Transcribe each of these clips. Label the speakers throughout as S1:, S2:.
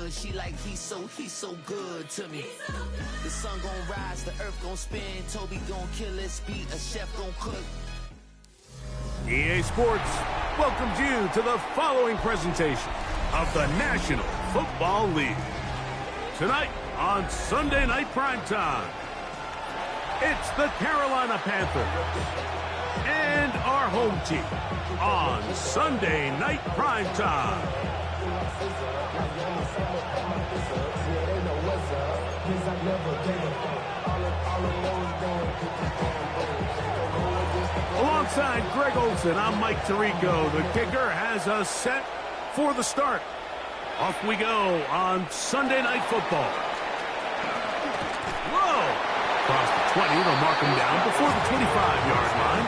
S1: hood. She like, he's so good to me. The sun gon' rise, the earth gon' spin. Toby gon' kill this beat, a chef gon' cook.
S2: EA Sports welcomes you to the following presentation of the National Football League. Tonight on Sunday Night Primetime, it's the Carolina Panthers and our home team on Sunday Night Primetime. Alongside Greg Olson, I'm Mike Tirico. The kicker has us set for the start. Off we go on Sunday Night Football. Whoa! Across the 20, they'll mark him down before the 25-yard line.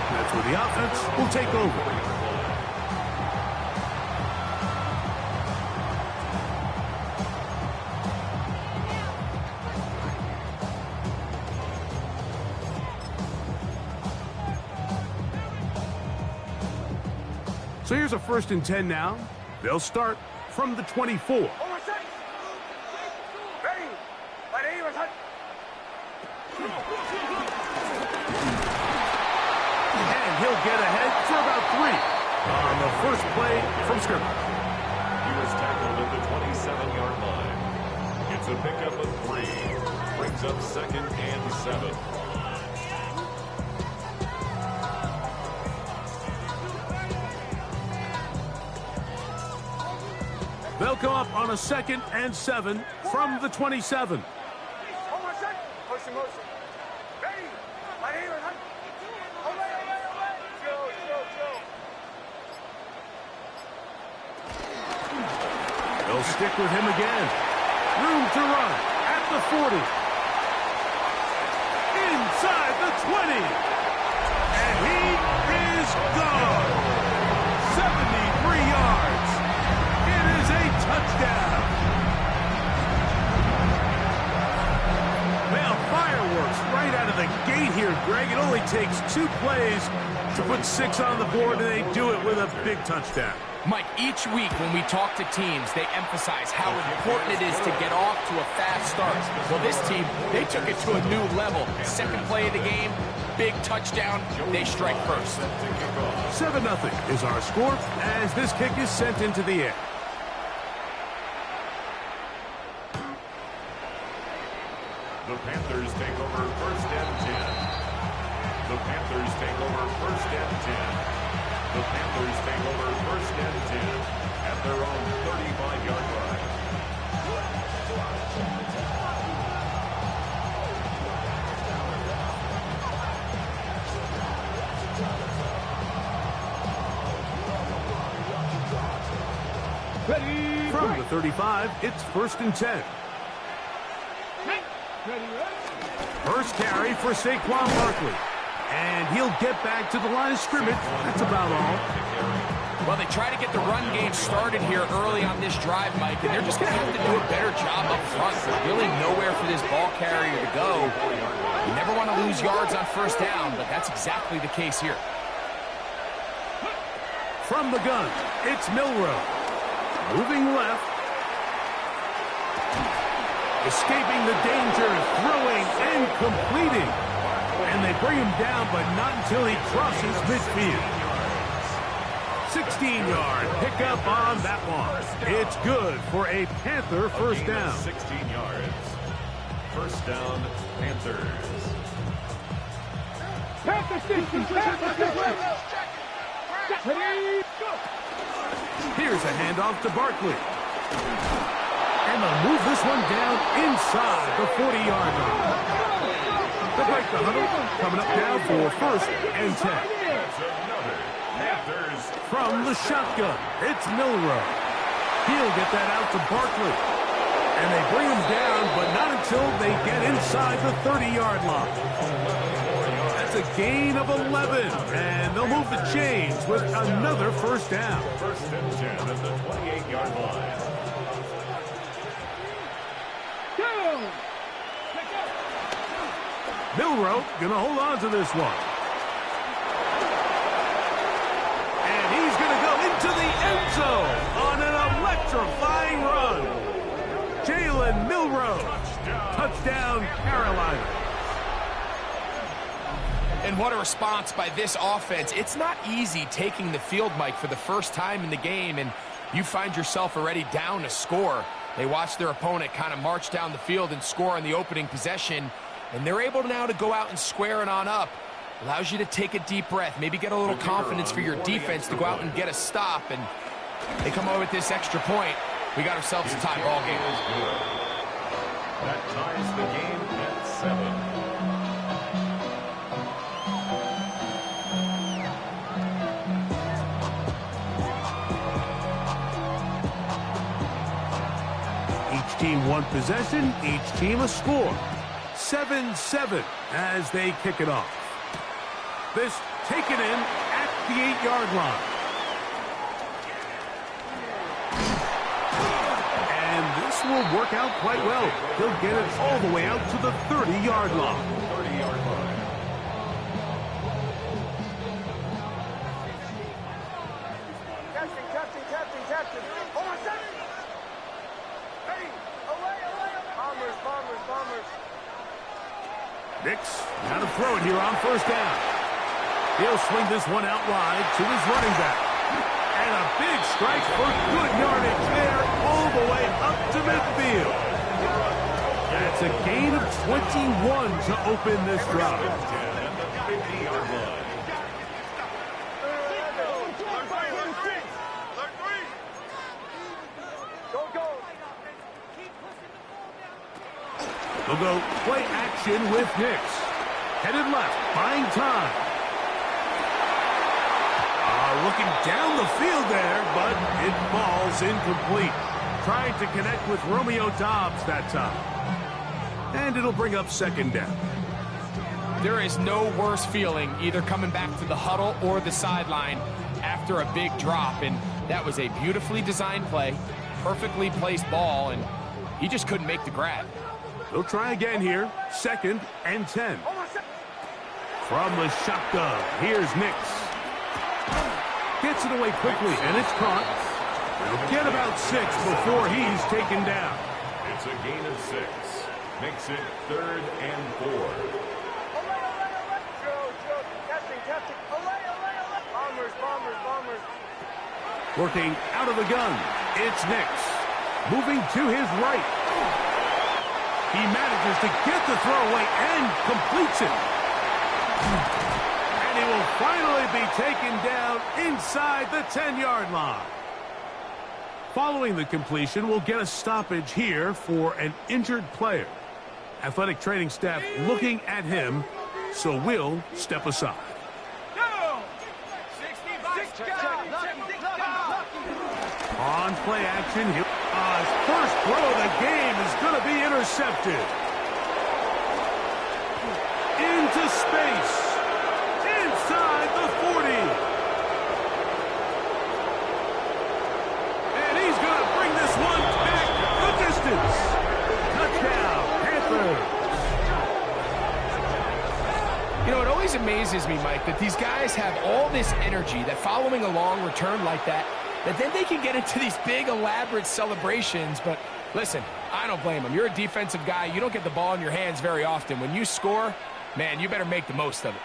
S2: That's where the offense will take over. So here's a 1st and 10 now. They'll start from the 24. And he'll get ahead for about 3 on the first play from scrimmage.
S3: He was tackled at the 27-yard line. It's a pickup of 3. Brings up 2nd and 7.
S2: They'll come up on a 2nd and 7 from the 27. They'll stick with him again. Room to run at the 40. Inside the 20. And he is gone. 73 yards. It is a touchdown. Well, fireworks right out of the gate here, Greg. It only takes 2 plays to put 6 on the board, and they do it with a big touchdown.
S4: Mike, each week when we talk to teams, they emphasize how important it is to get off to a fast start. Well, this team, they took it to a new level. 2nd play of the game, big touchdown, they strike first.
S2: 7-0 is our score as this kick is sent into the air.
S3: The Panthers take over 1st and 10. The Panthers take over 1st and 10. The Panthers take over 1st and 10 at their own 35-yard line.
S2: Ready. From the 35, it's 1st and 10. First carry for Saquon Barkley. And he'll get back to the line of scrimmage. That's about all.
S4: Well, they try to get the run game started here early on this drive, Mike, and they're just going to have to do a better job up front. There's really nowhere for this ball carrier to go. You never want to lose yards on 1st down, but that's exactly the case here.
S2: From the gun, it's Milroe. Moving left. Escaping the danger, throwing and completing. And they bring him down, but not until he crosses midfield. 16-yard pickup on that one. It's good for a Panther 1st down.
S3: 16 yards. 1st down, Panthers.
S2: Here's a handoff to Barkley. And they'll move this one down inside the 40-yard line. They break the huddle, coming up now for 1st and 10. From the shotgun, it's Milroe. He'll get that out to Barkley. And they bring him down, but not until they get inside the 30-yard line. That's a gain of 11, and they'll move the chains with another 1st down.
S3: 1st and 10 at the 28-yard line.
S2: Milroe going to hold on to this one. And he's going to go into the end zone on an electrifying run. Touchdown, Carolina.
S4: And what a response by this offense. It's not easy taking the field, Mike, for the first time in the game, and you find yourself already down a score. They watch their opponent kind of march down the field and score on the opening possession, and they're able now to go out and square it on up. Allows you to take a deep breath, maybe get a little confidence for your defense to go out and get a stop, and they come over with this extra point. We got ourselves a tie ball game.
S3: That ties the game at 7.
S2: Each team one possession, each team a score. 7-7 as they kick it off. This taken in at the 8-yard line. And this will work out quite well. He'll get it all the way out to the 30-yard line.
S3: 30-yard line.
S5: Captain. Hold on, second. Hey, away. Bombers.
S2: Nix, now to throw it here on first down. He'll swing this one out wide to his running back. And a big strike for good yardage there all the way up to midfield. That's a gain of 21 to open this drive.
S3: 50-yard line.
S2: They'll go play action with Nix. Headed left, buying time. Looking down the field there, but it falls incomplete. Trying to connect with Romeo Doubs that time. And it'll bring up second down.
S4: There is no worse feeling either coming back to the huddle or the sideline after a big drop, and that was a beautifully designed play, perfectly placed ball, and he just couldn't make the grab.
S2: They'll try again here, 2nd and 10. From the shotgun, here's Nix. Gets it away quickly, and it's caught. They'll get about 6 before he's taken down.
S3: It's a gain of 6. Makes it 3rd and 4.
S5: Captain. Bombers.
S2: Working out of the gun, it's Nix. Moving to his right. He manages to get the throw away and completes it. And he will finally be taken down inside the 10-yard line. Following the completion, we'll get a stoppage here for an injured player. Athletic training staff looking at him, so we'll step aside. On play action, his first throw of the game is going to be intercepted. Into space. Inside the 40. And he's going to bring this one back the distance. Touchdown, Panthers.
S4: You know, it always amazes me, Mike, that these guys have all this energy, that following a long return like that then they can get into these big, elaborate celebrations. But listen, I don't blame them. You're a defensive guy. You don't get the ball in your hands very often. When you score, man, you better make the most of it.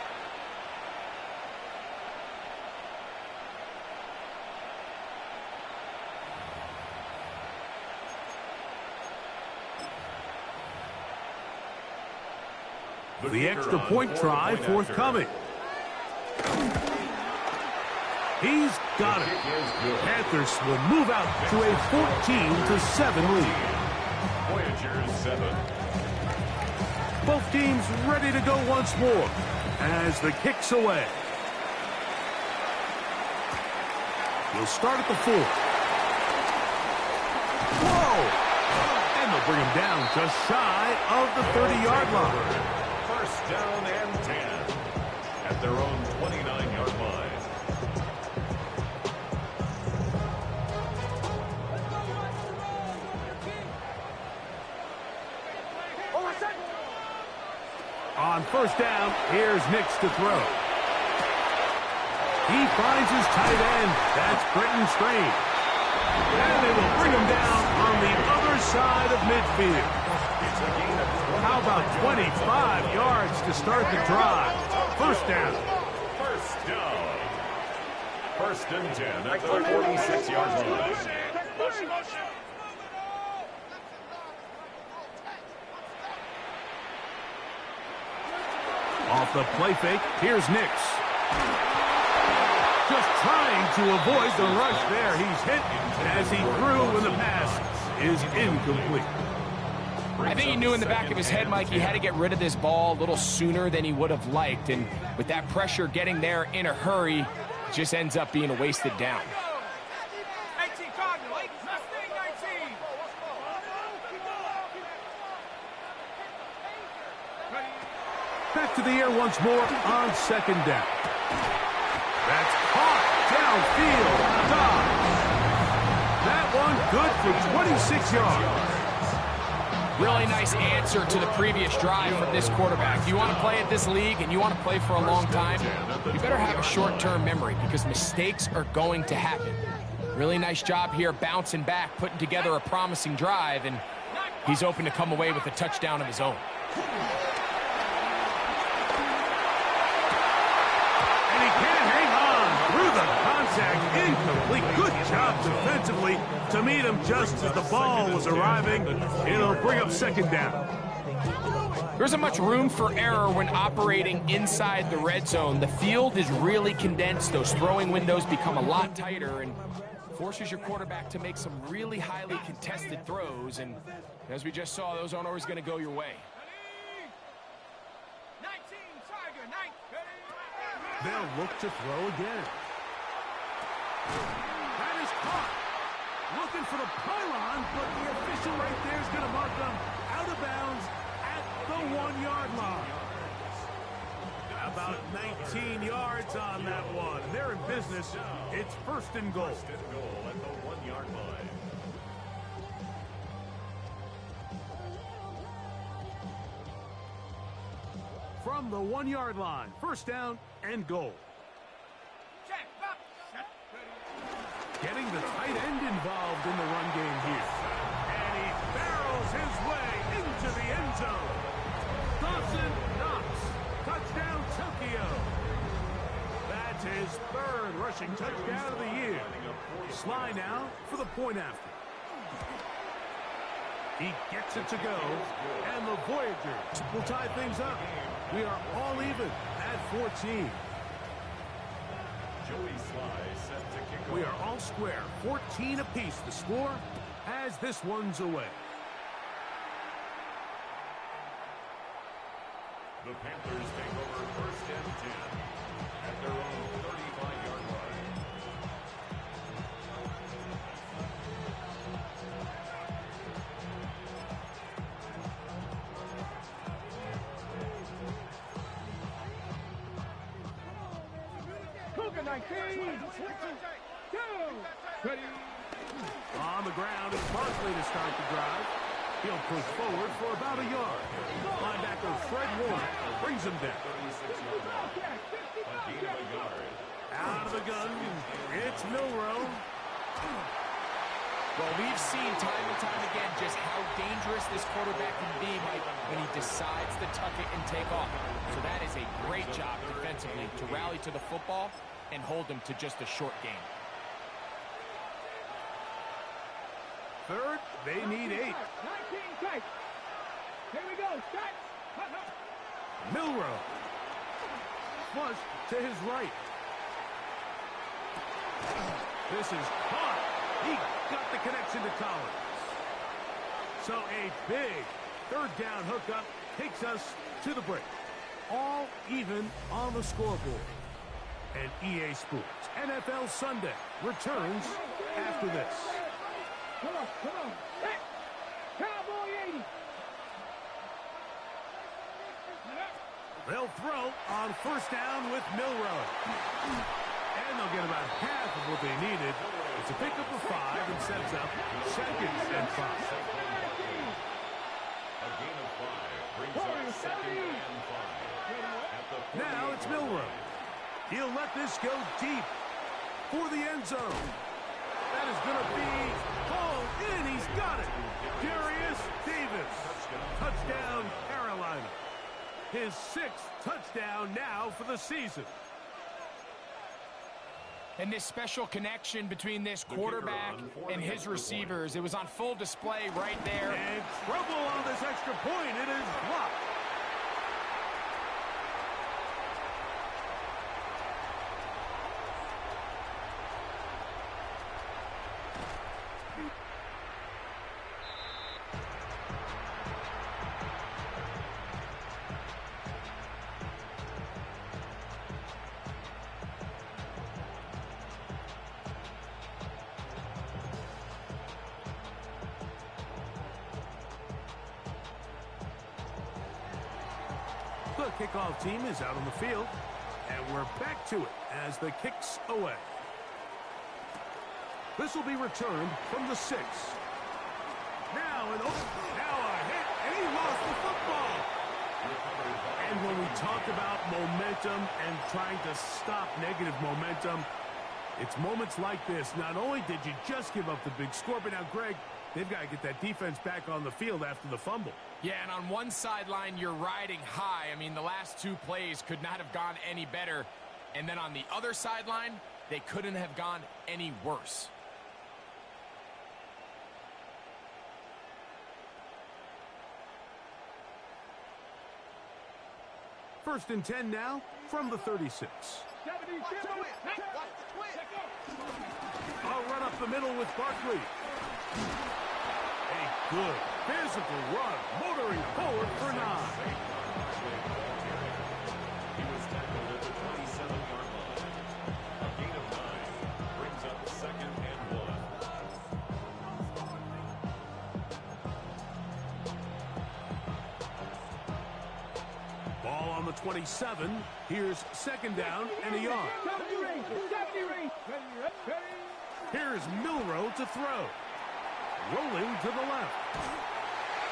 S2: The extra point try forthcoming. He's got it. Panthers will move out to a 14-7 lead.
S3: Voyager 7.
S2: Both teams ready to go once more as the kick's away. We'll start at the 4. Whoa! And they'll bring him down just shy of the 30-yard line.
S3: First down and 10 at their own 29-yard line.
S2: On first down, here's Nix to throw. He finds his tight end. That's Britton Strange. And they will bring him down on the other far side of midfield. How about 25 yards to start the drive? First down.
S3: First down. First and 10 at the 46-yard line.
S2: Off the play fake, here's Nix. Just trying to avoid the rush there. He's hit as he threw when the pass is incomplete.
S4: I think he knew in the back of his head, Mike, he had to get rid of this ball a little sooner than he would have liked. And with that pressure getting there in a hurry, it just ends up being a wasted down.
S2: Back to the air once more on second down. That's caught downfield. Dobbs. That one good for 26 yards.
S4: Really nice answer to the previous drive from this quarterback. If you want to play at this league and you want to play for a long time, you better have a short-term memory because mistakes are going to happen. Really nice job here bouncing back, putting together a promising drive, and he's open to come away with a touchdown of his own.
S2: And he can't hang on through the contact. Incomplete. Good job defensively to meet him just as the ball was arriving. It'll bring up second down.
S4: There isn't much room for error when operating inside the red zone. The field is really condensed. Those throwing windows become a lot tighter and forces your quarterback to make some really highly contested throws. And as we just saw, those aren't always going to go your way.
S2: They'll look to throw again. That is caught. Looking for the pylon, but the official right there is going to mark them out of bounds at the 1-yard line. About 19 yards on that one. They're in business. It's first and goal.
S3: First and goal at the 1-yard line.
S2: From the 1-yard line, first down and goal. Getting the tight end involved in the run game here. And he barrels his way into the end zone. Dawson Knox. Touchdown, Tokyo. That's his third rushing touchdown of the year. Sly now for the point after. He gets it to go. And the Voyagers will tie things up. We are all even at 14.
S3: Joey Sly set to kick off.
S2: We are all square. 14 apiece the score as this one's away.
S3: The Panthers take over first and 10 at their own 35-yard line.
S2: On the ground is Barkley to start the drive. He'll push forward for about a yard. Linebacker Fred Warner brings him down.
S3: 36-yard line. A gain of a yard.
S2: Out of the gun, it's Milrow.
S4: Well, we've seen time and time again just how dangerous this quarterback can be, Mike, when he decides to tuck it and take off. So that is a great job defensively to rally to the football and hold him to just a short game.
S2: Third, they need 8.
S5: 19 tight. Here we go. Start.
S2: Milrow. Flush to his right. This is caught. He got the connection to Collins. So a big third down hookup takes us to the break. All even on the scoreboard. And EA Sports NFL Sunday returns after this.
S5: Come on. Hey. Cowboy 80.
S2: They'll throw on first down with Milrow. And they'll get about half of what they needed. It's a pickup of 5 and sets up second and 5.
S3: A gain of 5 brings up second and 5.
S2: Now it's Milrow. He'll let this go deep for the end zone. That is going to be hauled and he's got it. Darius Davis. Touchdown, Carolina. His 6th touchdown now for the season.
S4: And this special connection between this quarterback and his receivers, it was on full display right there.
S2: And trouble on this extra point. It is blocked. The kickoff team is out on the field, and we're back to it as the kick's away. This will be returned from the 6. Now a hit, and he lost the football. And when we talk about momentum and trying to stop negative momentum, it's moments like this. Not only did you just give up the big score, but now, Greg, they've got to get that defense back on the field after the fumble.
S4: Yeah, and on one sideline, you're riding high. I mean, the last 2 plays could not have gone any better. And then on the other sideline, they couldn't have gone any worse.
S2: First and 10 now from the 36. I'll run up the middle with Barkley. A good physical run, motoring forward for 9.
S3: He was tackled at the 27-yard line. A gain of 9 brings up 2nd and 1.
S2: Ball on the 27. Here's 2nd down and a yard. Here's Milroe to throw. Rolling to the left.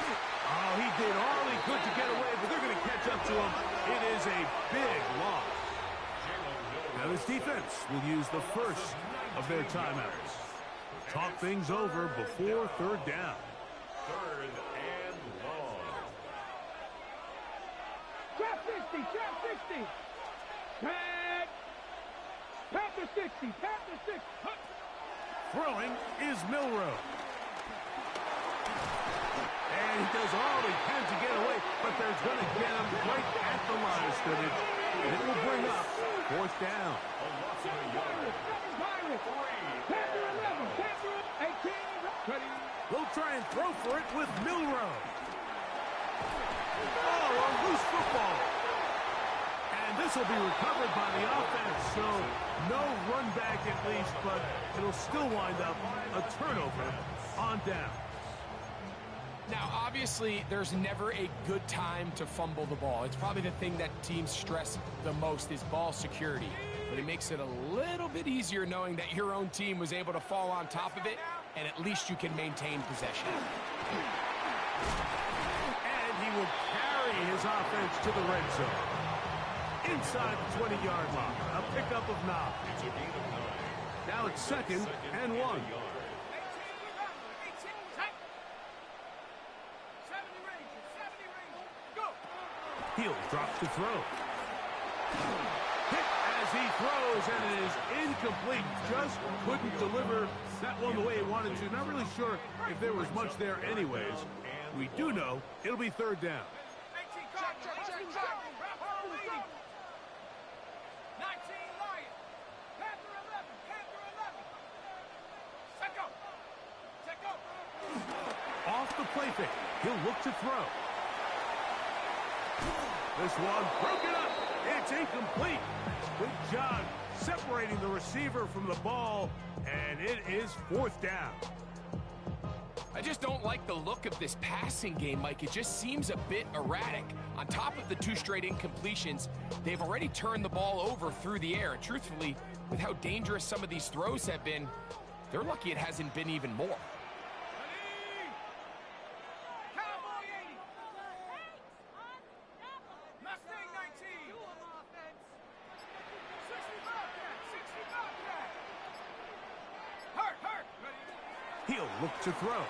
S2: Oh, he did all he could to get away, but they're going to catch up to him. It is a big loss. Now this defense will use the first of their timeouts. Talk things over before 3rd down.
S3: 3rd and long.
S5: Trap 60. Panther 60.
S2: Throwing is Milroe. And he does all he can to get away, but they're going to get him right at the line of scrimmage. And it will bring up 4th down.
S3: A loss of a yard.
S5: Panther 11. Panther 18.
S2: They'll try and throw for it with Milroe. Oh, a loose football. And this will be recovered by the offense, so no run back at least, but it'll still wind up a turnover on down.
S4: Now, obviously, there's never a good time to fumble the ball. It's probably the thing that teams stress the most is ball security. But it makes it a little bit easier knowing that your own team was able to fall on top of it, and at least you can maintain possession.
S2: And he will carry his offense to the red zone. Inside the 20-yard line, a pickup of 9.
S3: It's a gain of 9.
S2: Now it's 2nd and 1. He'll drop to throw. Hit as he throws, and it is incomplete. Just couldn't deliver that one the way he wanted to. Not really sure if there was much there anyways. We do know it'll be 3rd down. Off the play fake. He'll look to throw. This one broken up. It's incomplete. Good job separating the receiver from the ball, and it is 4th down.
S4: I just don't like the look of this passing game, Mike. It just seems a bit erratic. On top of the 2 straight incompletions, they've already turned the ball over through the air. Truthfully, with how dangerous some of these throws have been, they're lucky it hasn't been even more.
S2: He'll look to throw.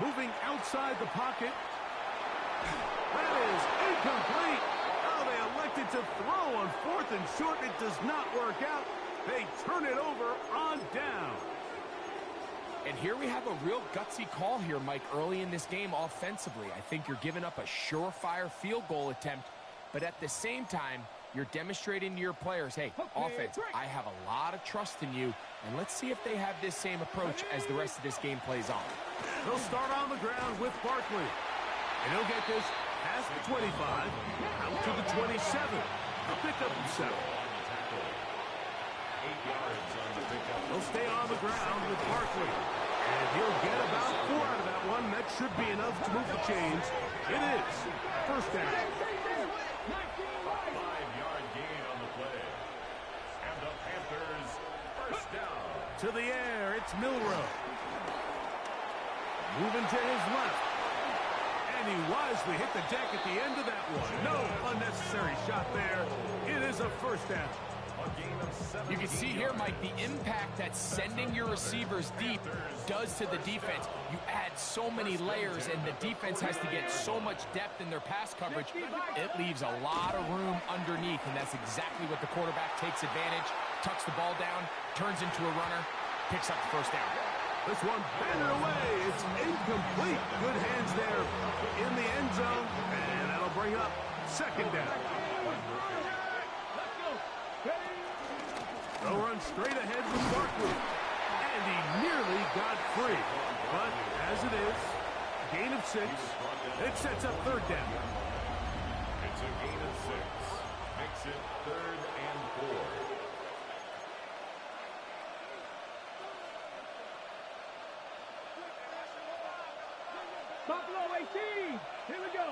S2: Moving outside the pocket. That is incomplete. Oh, they elected to throw on 4th and short. It does not work out. They turn it over on down.
S4: And here we have a real gutsy call here, Mike, early in this game offensively. I think you're giving up a surefire field goal attempt, but at the same time, you're demonstrating to your players, hey, offense, I have a lot of trust in you, and let's see if they have this same approach as the rest of this game plays on.
S2: They'll start on the ground with Barkley. And he'll get this past the 25, out to the 27. A pickup of 7.
S3: 8 yards on the pickup.
S2: He'll stay on the ground with Barkley. And he'll get about 4 out of that one. That should be enough to move the chains. It is first down.
S3: 5-yard gain on the play. And the Panthers first down.
S2: To the air, it's Milroe. Moving to his left. And he wisely hit the deck at the end of that one. No unnecessary shot there. It is a first down.
S4: You can see here, Mike, the impact that sending your receivers deep does to the defense. You add so many layers, and the defense has to get so much depth in their pass coverage. It leaves a lot of room underneath, and that's exactly what the quarterback takes advantage, tucks the ball down, turns into a runner, picks up the first down.
S2: This one batted away. It's incomplete. Good hands there in the end zone, and that'll bring up second down. They'll run straight ahead with Barkley. And he nearly got free. But as it is, gain of 6. It sets up third down.
S3: It's a gain of 6. Makes it 3rd and 4.
S5: Buffalo 18. Here we go.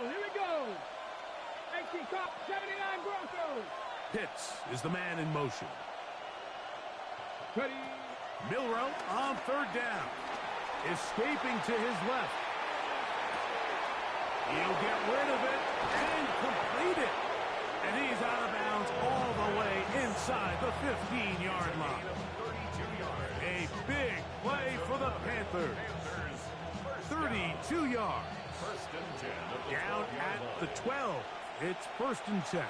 S5: 18 top 79 Broncos.
S2: Pitts is the man in motion.
S5: Ready.
S2: Milroe on third down. Escaping to his left. He'll get rid of it and complete it. And he's out of bounds all the way inside the 15-yard line. A big play for the Panthers. 32 yards. Down at the 12. It's first and 10.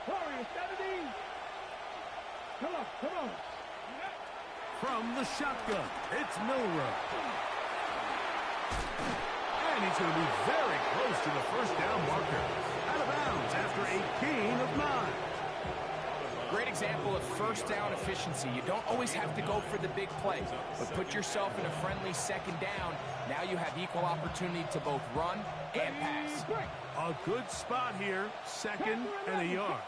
S5: Warriors 70. Come on.
S2: From the shotgun, it's Milroe. And he's going to be very close to the first down marker. Out of bounds after a gain of 9.
S4: Great example of first down efficiency. You don't always have to go for the big play, but put yourself in a friendly second down. Now you have equal opportunity to both run and pass.
S2: A good spot here, second and a yard.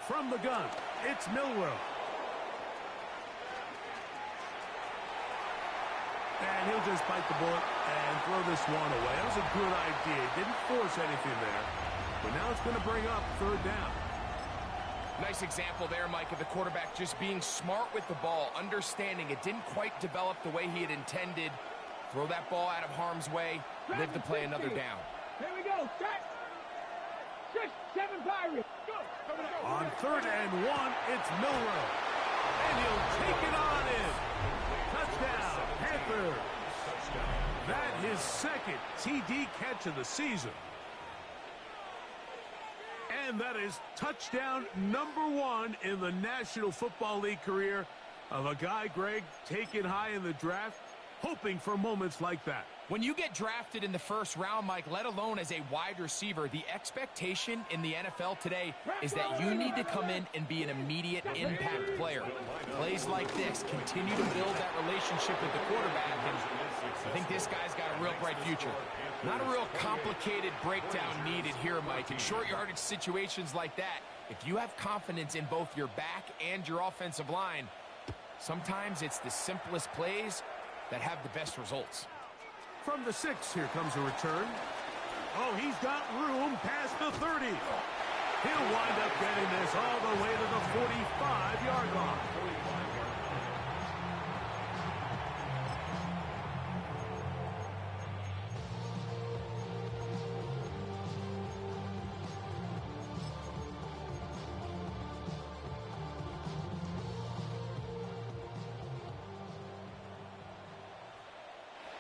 S2: From the gun, it's Milroe. And he'll just bite the bullet and throw this one away. That was a good idea. Didn't force anything there. But now it's going to bring up third down.
S4: Nice example there, Mike, of the quarterback just being smart with the ball, understanding it didn't quite develop the way he had intended. Throw that ball out of harm's way, live to play another down.
S5: Here we go. Set. 6-7 Pirates. Go.
S2: On third and 1, it's Milroe. And he'll take it on in. Touchdown, Panthers. That his second TD catch of the season. And that is touchdown number 1 in the National Football League career of a guy, Greg, taken high in the draft, hoping for moments like that.
S4: When you get drafted in the first round, Mike, let alone as a wide receiver, the expectation in the NFL today is that you need to come in and be an immediate impact player. Plays like this continue to build that relationship with the quarterback, and I think this guy's got a real bright future. Not a real complicated breakdown needed here, Mike. In short yardage situations like that, if you have confidence in both your back and your offensive line, sometimes it's the simplest plays that have the best results.
S2: From the 6, here comes a return. Oh, he's got room past the 30. He'll wind up getting this all the way to the 45-yard line.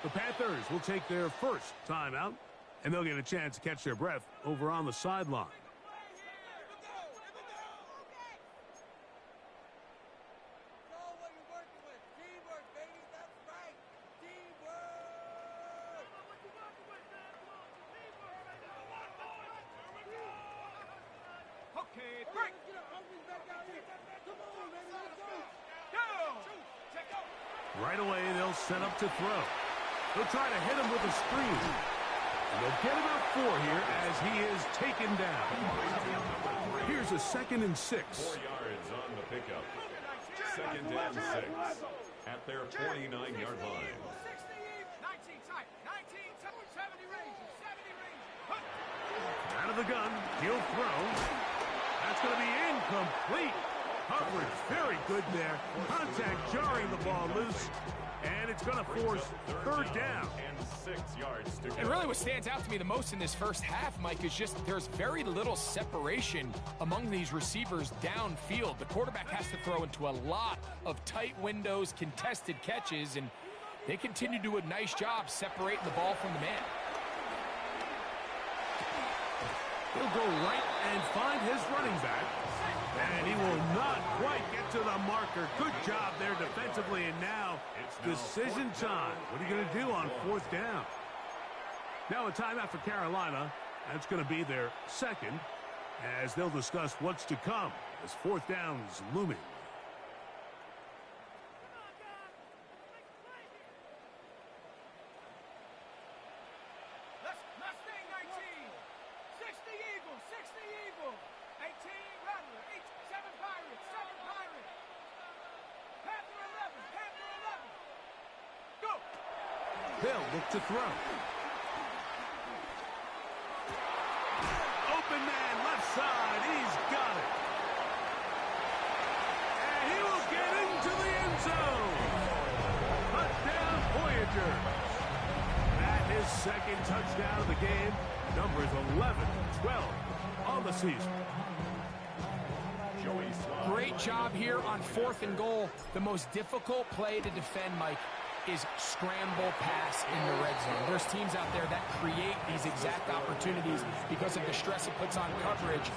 S2: The Panthers will take their first timeout, and they'll get a chance to catch their breath over on the sideline. Right away, they'll set up to throw. They'll try to hit him with a screen. And they'll get about 4 here as he is taken down. Here's a 2nd and 6.
S3: 4 yards on the pickup. 2nd and 6 at their 49-yard line.
S2: Out of the gun, he'll throw. That's going to be incomplete. Coverage very good there. Contact jarring the ball loose. And it's going to force 3rd down.
S3: And 6 yards to go.
S4: And really what stands out to me the most in this first half, Mike, is just there's very little separation among these receivers downfield. The quarterback has to throw into a lot of tight windows, contested catches, and they continue to do a nice job separating the ball from the man.
S2: He'll go right and find his running back. And he will not quite get to the marker. Good job there defensively. And now decision time. What are you going to do on 4th down? Now a timeout for Carolina. That's going to be their 2nd as they'll discuss what's to come as 4th down is looming. They'll look to throw. Open man, left side. He's got it. And he will get into the end zone. Touchdown, Voyager. That his 2nd touchdown of the game. Numbers 11-12 on the season.
S4: Great job here on 4th and goal. The most difficult play to defend, Mike, is scramble pass in the red zone. There's teams out there that create these exact opportunities because of the stress it puts on coverage.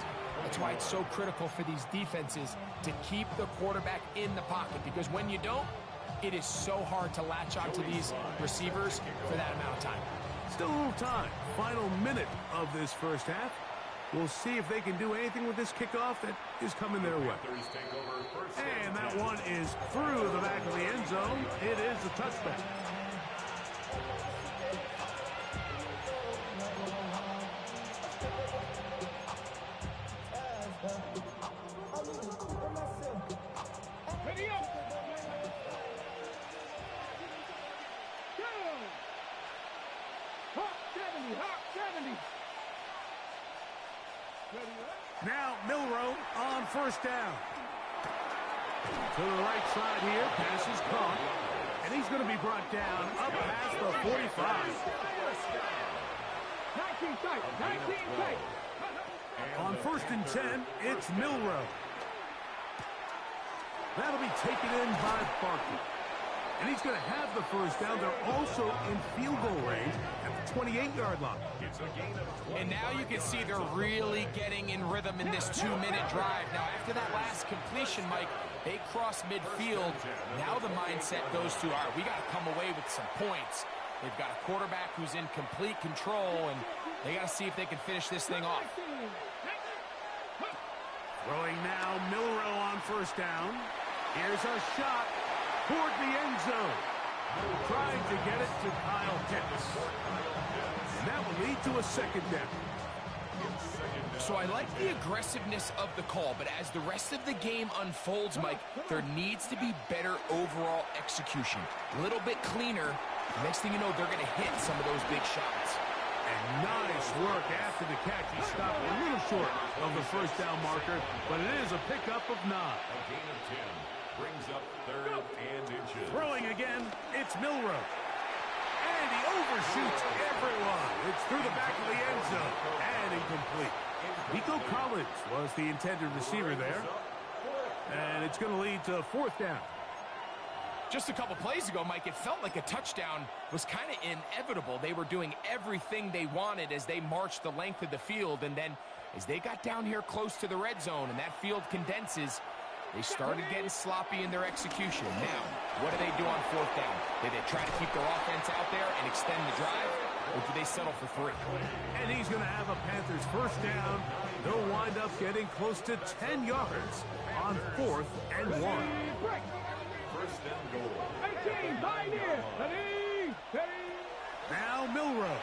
S4: That's why it's so critical for these defenses to keep the quarterback in the pocket, because when you don't, it is so hard to latch onto these receivers for that amount of time.
S2: Still a little time. Final minute of this first half. We'll see if they can do anything with this kickoff that is coming their way. And that one is through the back of the end zone. It is a touchback. Now Milroe on 1st down. To the right side here, pass is caught. And he's going to be brought down up past the 45.
S5: 19 tight, 19 tight.
S2: On 1st and 10, it's Milroe. That'll be taken in by Barkley. And he's going to have the 1st down. They're also in field goal range at the 28-yard line.
S4: And now you can see they're really getting in rhythm in this 2-minute drive. Now, after that last completion, Mike, they cross midfield. Now the mindset goes to, all right, we got to come away with some points. They've got a quarterback who's in complete control, and they got to see if they can finish this thing off.
S2: Throwing now, Milroe on 1st down. Here's a shot toward the end zone. Trying to get it to Kyle Pitts. And that will lead to a 2nd down.
S4: So I like the aggressiveness of the call, but as the rest of the game unfolds, Mike, there needs to be better overall execution. A little bit cleaner. Next thing you know, they're going to hit some of those big shots.
S2: And nice work after the catch. He stopped a little short of the first down marker, but it is a pickup of 9.
S3: A gain of 10 brings up 3rd and inches.
S2: Throwing again, it's Milrow. And he overshoots everyone. It's through the back of the end zone and incomplete. Nico Collins was the intended receiver there. And it's going to lead to 4th down.
S4: Just a couple plays ago, Mike, it felt like a touchdown was kind of inevitable. They were doing everything they wanted as they marched the length of the field, and then as they got down here close to the red zone and that field condenses, they started getting sloppy in their execution. Now, what do they do on 4th down? Do they try to keep their offense out there and extend the drive, or do they settle for 3?
S2: And he's going to have a Panthers first down. They'll wind up getting close to 10 yards on 4th and 1.
S3: First and goal.
S5: 18, pioneer. Ready, ready.
S2: Now Milrow.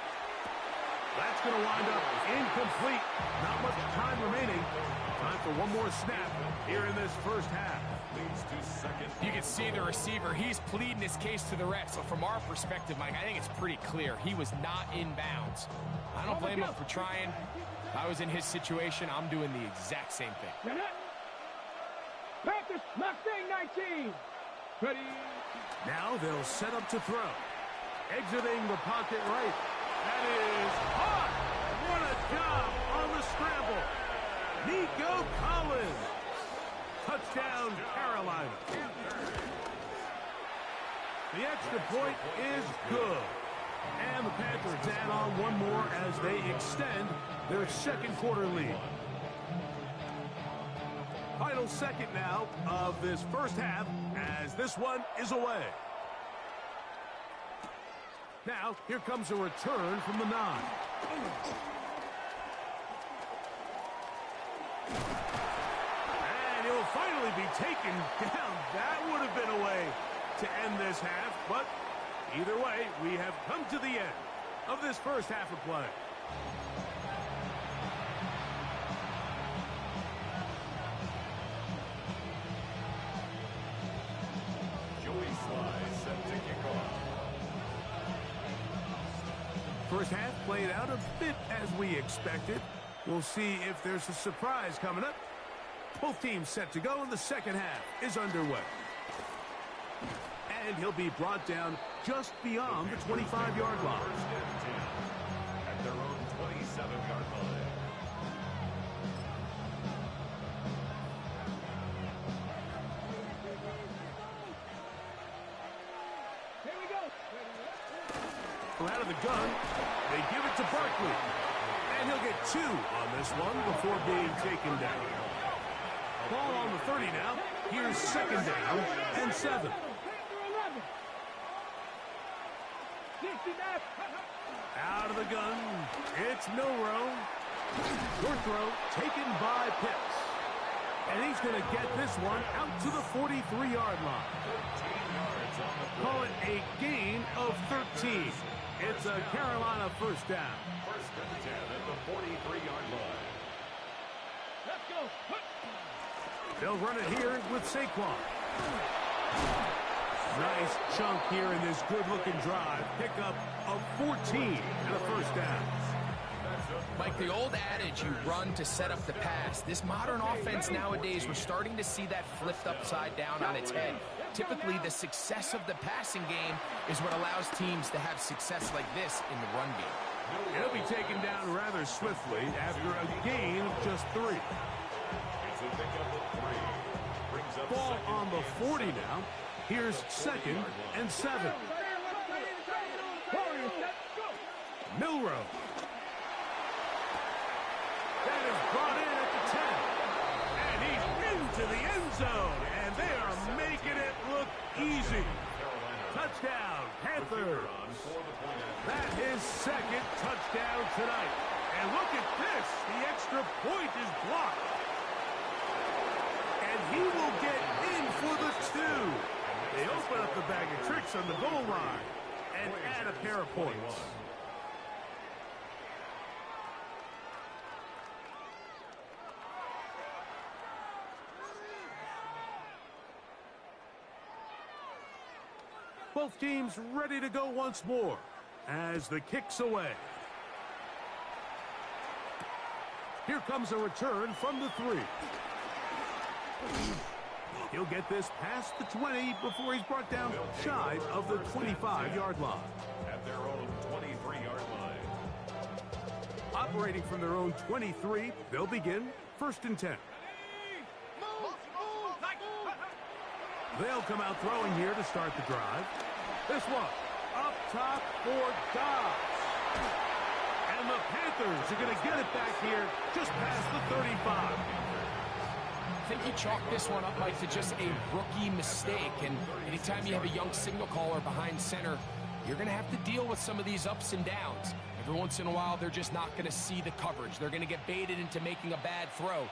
S2: That's going to wind up incomplete. Not much time remaining. Time for one more snap here in this first half.
S3: Leads to 2nd.
S4: You can see the receiver. He's pleading his case to the ref. So from our perspective, Mike, I think it's pretty clear. He was not in bounds. I don't blame him for trying. If I was in his situation, I'm doing the exact same thing.
S5: Panthers, Mustang 19. Ready.
S2: Now they'll set up to throw. Exiting the pocket right. That is hot. What a job on the scramble. Nico Collins. Touchdown, Carolina. The extra point is good. And the Panthers add on one more as they extend their 2nd quarter lead. Final second now of this first half as this one is away. Now, here comes a return from the 9. And he'll finally be taken down. That would have been a way to end this half, but either way, we have come to the end of this first half of play. First half played out a bit as we expected. We'll see if there's a surprise coming up. Both teams set to go, and the second half is underway. And he'll be brought down just beyond the 25-yard line.
S3: First and 10 at their own 27-yard line.
S5: Here we go.
S2: Out of the gun, they give it to Barkley. And he'll get 2 on this one before being taken down. Ball on the 30 now. Here's 2nd down and 7. Out of the gun, it's Milrow. Short throw taken by Pitts. And he's going to get this one out to the 43-yard line. Call it a gain of 13. It's a Carolina first down.
S3: First and 10 at the 43-yard line.
S5: Let's go.
S2: They'll run it here with Saquon. Nice chunk here in this good-looking drive. Pickup of 14 and a first down.
S4: Mike, the old adage, you run to set up the pass. This modern offense nowadays, we're starting to see that flipped upside down on its head. Typically, the success of the passing game is what allows teams to have success like this in the run game.
S2: He'll be taken down rather swiftly after a gain of just 3.
S3: It's a pickup of 3. Brings up
S2: Ball
S3: second
S2: on the
S3: and
S2: 40 now. Here's 2nd and 7. Milrow. That is brought in at the 10. And he's into the end zone. And they are making it look easy. Touchdown, Panthers. That is 2nd touchdown tonight. And look at this. The extra point is blocked. And he will get in for the 2. They open up the bag of tricks on the goal line and add a pair of points. Both teams ready to go once more as the kick's away. Here comes a return from the 3. He'll get this past the 20 before he's brought down shy of the 25-yard line.
S3: At their own 23-yard line.
S2: Operating from their own 23, they'll begin 1st and 10. They'll come out throwing here to start the drive. This one, up top for Dobbs. And the Panthers are going to get it back here just past the 35.
S4: I think you chalk this one up, Mike, to just a rookie mistake. And anytime you have a young signal caller behind center, you're going to have to deal with some of these ups and downs. Every once in a while, they're just not going to see the coverage. They're going to get baited into making a bad throw.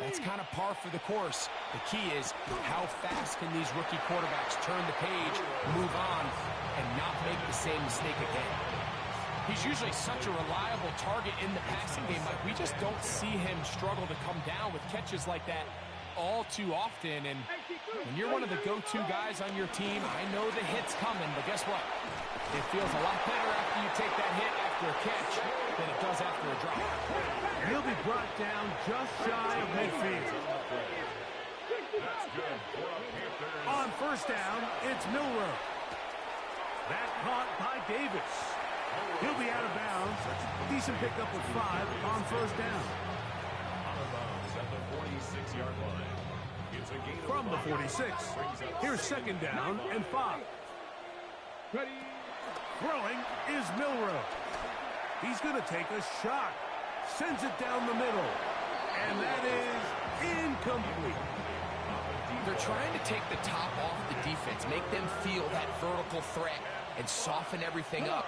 S4: That's kind of par for the course. The key is how fast can these rookie quarterbacks turn the page, move on, and not make the same mistake again. He's usually such a reliable target in the passing game. Like, we just don't see him struggle to come down with catches like that all too often. And when you're one of the go-to guys on your team, I know the hit's coming, but guess what? It feels a lot better after you take that hit after a catch than it does after a drop.
S2: He'll be brought down just shy of midfield. On 1st down, it's Milroe. That caught by Davis. He'll be out of bounds. Decent pickup of 5 on 1st down.
S3: Out of bounds at the 46-yard line. It's a gain
S2: From the 46, here's 2nd down and 5. Throwing is Milroe. He's going to take a shot. Sends it down the middle. And that is incomplete.
S4: They're trying to take the top off the defense, make them feel that vertical threat, and soften everything up.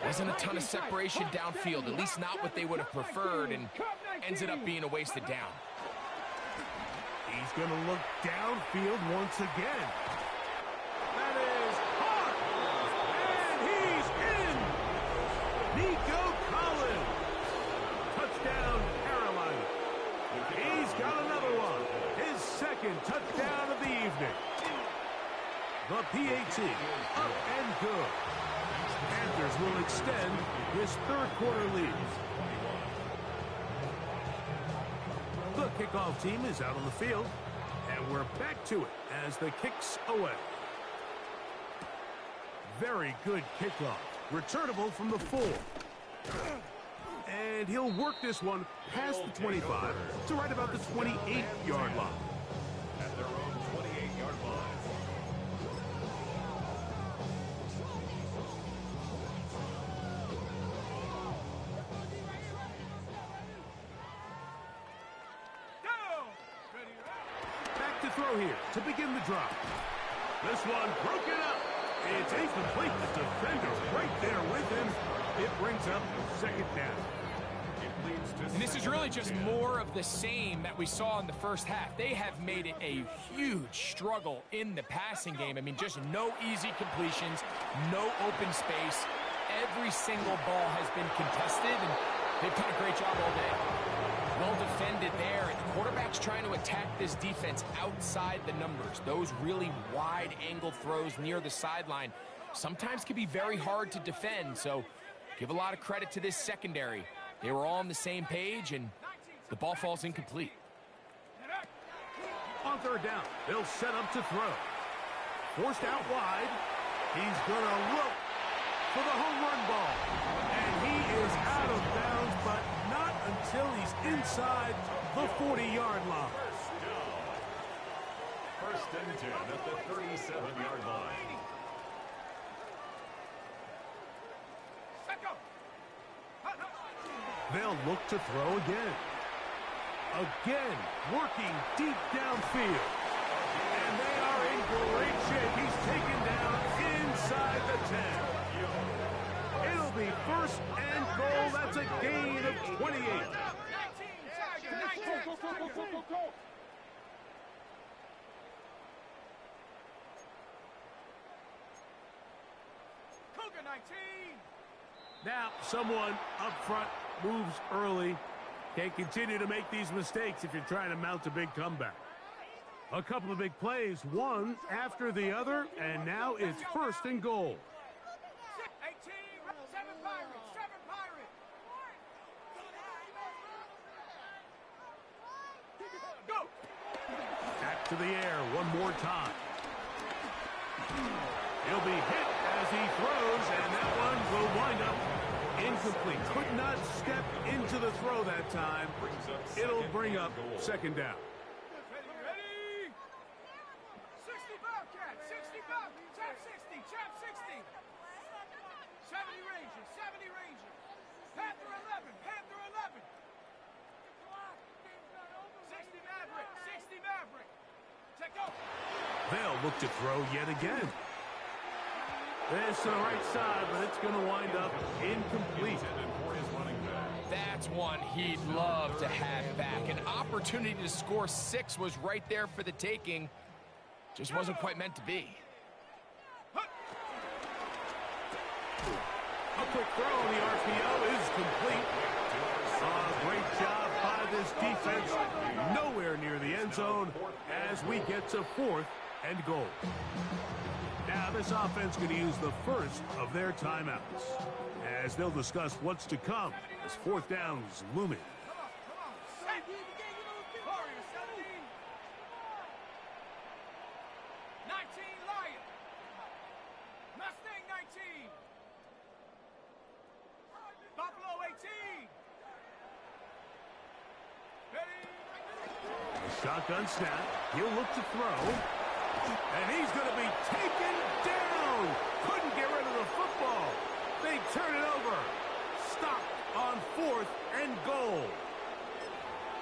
S4: Wasn't a ton of separation downfield, at least not what they would have preferred, and ends it up being a wasted down.
S2: He's going to look downfield once again. That is hard. And he's in. Nico Collins. Touchdown, Carolina. He's got another one. His 2nd touchdown of the evening. The PAT, up and good. Panthers will extend this 3rd quarter lead. The kickoff team is out on the field, and we're back to it as the kick's away. Very good kickoff. Returnable from the 4. And he'll work this one past the 25 to right about the 28-yard line.
S3: at their own 28-yard line.
S2: Back to throw here to begin the drop. This one broken up. It's incomplete. The defender right there with him. It brings up 2nd down.
S4: And this is really just more of the same that we saw in the first half. They have made it a huge struggle in the passing game. I mean, just no easy completions, no open space. Every single ball has been contested, and they've done a great job all day. Well defended there. And the quarterback's trying to attack this defense outside the numbers. Those really wide-angle throws near the sideline sometimes can be very hard to defend, so give a lot of credit to this secondary. They were all on the same page, and the ball falls incomplete.
S2: On 3rd down, they'll set up to throw. Forced out wide. He's going to look for the home run ball. And he is out of bounds, but not until he's inside the 40-yard line.
S3: First and 10 at the 37-yard line.
S2: They'll look to throw again. Again, working deep downfield. And they are in great shape. He's taken down inside the 10. It'll be 1st and goal. That's a gain of 28. Now, someone up front moves early. Can't continue to make these mistakes if you're trying to mount a big comeback. A couple of big plays, one after the other, and now it's 1st and goal.
S5: 18, 7 Pirates, 7 Pirates.
S2: to the air one more time. He'll be hit as he throws, and that one will wind up incomplete. Could not step into the throw that time. It'll bring up second down.
S5: Ready? 60 Bobcat, 60 Bobcat, trap 60, trap 60. 70 Rangers, 70 Rangers. Panther 11, Panther 11. 60 Maverick, 60 Maverick. Check out.
S2: They'll look to throw yet again. This to the right side, but it's going to wind up incomplete.
S4: That's one he'd love to have back. An opportunity to score 6 was right there for the taking. Just wasn't quite meant to be.
S2: A quick throw, the RPO is complete. Great job by this defense. Nowhere near the end zone as we get to 4th and goal. Now this offense going to use the first of their timeouts as they'll discuss what's to come as 4th down is looming.
S5: Set. Warriors 17. 19 Lion. Mustang 19. Buffalo 18. Ready?
S2: Shotgun snap. He'll look to throw. And he's going to be taken down. Couldn't get rid of the football. They turn it over. Stop on 4th and goal.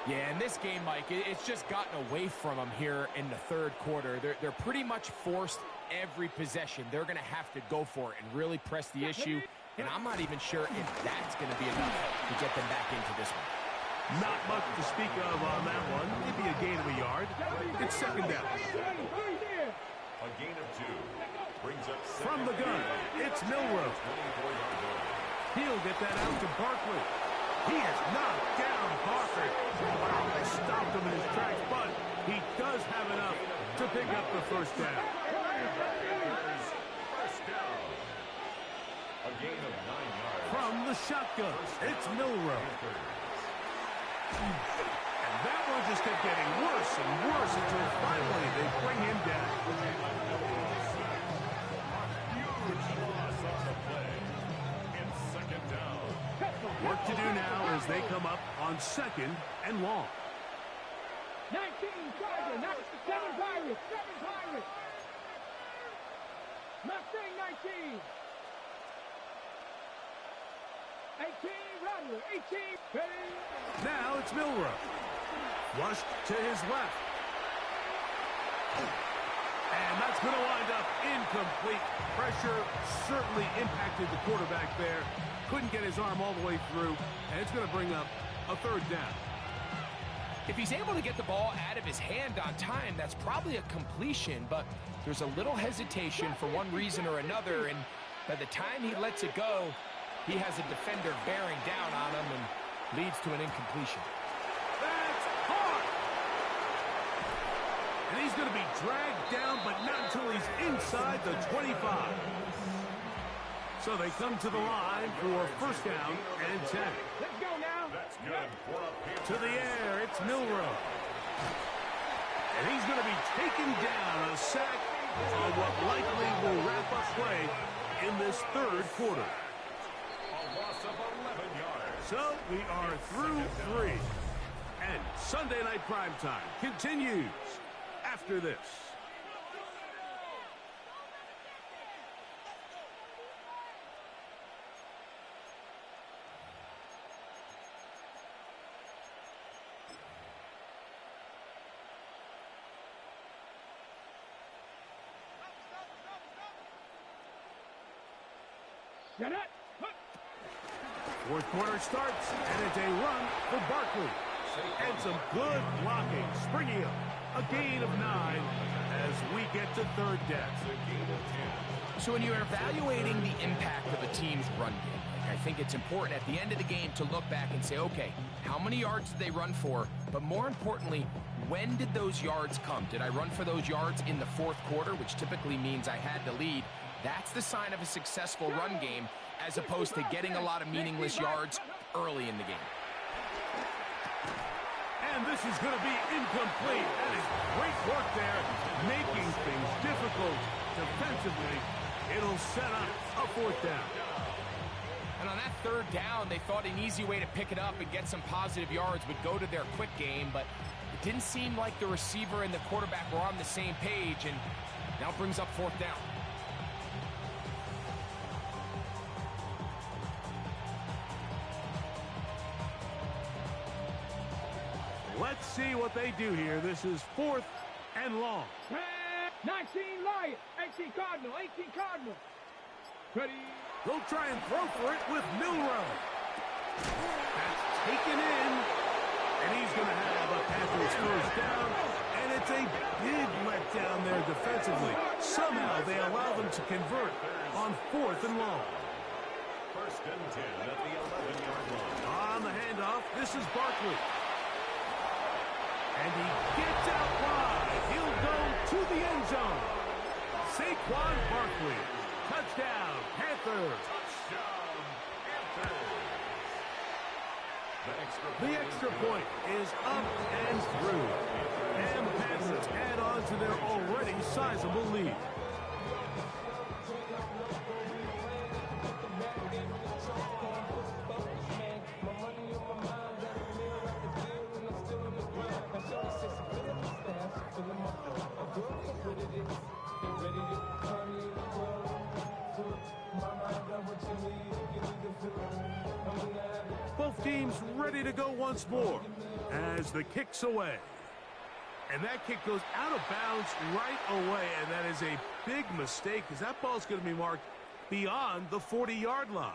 S4: Yeah, in this game, Mike, it's just gotten away from them here in the 3rd quarter. They're pretty much forced every possession. They're going to have to go for it and really press the issue. And I'm not even sure if that's going to be enough to get them back into this one.
S2: Not much to speak of on that one. Maybe a gain of a yard. It's second down.
S3: A gain of 2 brings up
S2: From the gun, it's Milroe. He'll get that out to Barkley. He has knocked down Barkley. Wow, they stopped him in his tracks, but he does have enough to pick up the first down.
S3: First down. A gain of 9 yards.
S2: From the shotgun, it's Milroe. And that one just kept getting worse and worse until finally they bring him down.
S3: Huge loss on the play. In second down.
S2: Work to do now as they come up on 2nd and long.
S5: 19 Tiger, 7 Pirates, 7 Pirates. Mustang 19. 18 Rattler, 18. Ready?
S2: Now it's Milroe. Flushed to his left. And that's going to wind up incomplete. Pressure certainly impacted the quarterback there. Couldn't get his arm all the way through. And it's going to bring up a 3rd down.
S4: If he's able to get the ball out of his hand on time, that's probably a completion, but there's a little hesitation for one reason or another, and by the time he lets it go, he has a defender bearing down on him and leads to an incompletion.
S2: That's hard! And he's going to be dragged down, but not until he's inside the 25. So they come to the line for 1st down and 10.
S5: Let's go now.
S3: That's good for a Panther.
S2: To the air, it's Milroe. And he's going to be taken down, a sack on what likely will wrap up play in this 3rd quarter.
S3: A loss of 11 yards.
S2: So we are through 3. And Sunday Night Primetime continues after this.
S5: Get it.
S2: 4th quarter starts, and it's a run for Barkley. And some good blocking, springing up. A gain of 9 as we get to 3rd down.
S4: So when you're evaluating the impact of a team's run game, I think it's important at the end of the game to look back and say, okay, how many yards did they run for? But more importantly, when did those yards come? Did I run for those yards in the 4th quarter, which typically means I had to lead? That's the sign of a successful run game, as opposed to getting a lot of meaningless yards early in the game.
S2: And And this is going to be incomplete. That is great work there, making things difficult defensively. It'll set up a fourth down.
S4: And on that third down, they thought an easy way to pick it up and get some positive yards would go to their quick game, but it didn't seem like the receiver and the quarterback were on the same page, and now brings up fourth down.
S2: Let's see what they do here. This is 4th and long.
S5: 19 Lions, 18 Cardinal, 18 Cardinal. Ready?
S2: They'll try and throw for it with Milrow. That's taken in. And he's going to have a Panthers first down. And it's a big letdown there defensively. Somehow they allow them to convert on 4th and long.
S3: First and 10 at the 11-yard line.
S2: On the handoff, this is Barkley. And he gets out wide. He'll go to the end zone. Saquon Barkley. Touchdown, Panthers.
S3: Touchdown, Panthers.
S2: The extra point is up and through. And the Panthers add on to their already sizable lead. Both teams ready to go once more as the kick's away. And that kick goes out of bounds right away, and that is a big mistake because that ball's going to be marked beyond the 40-yard line.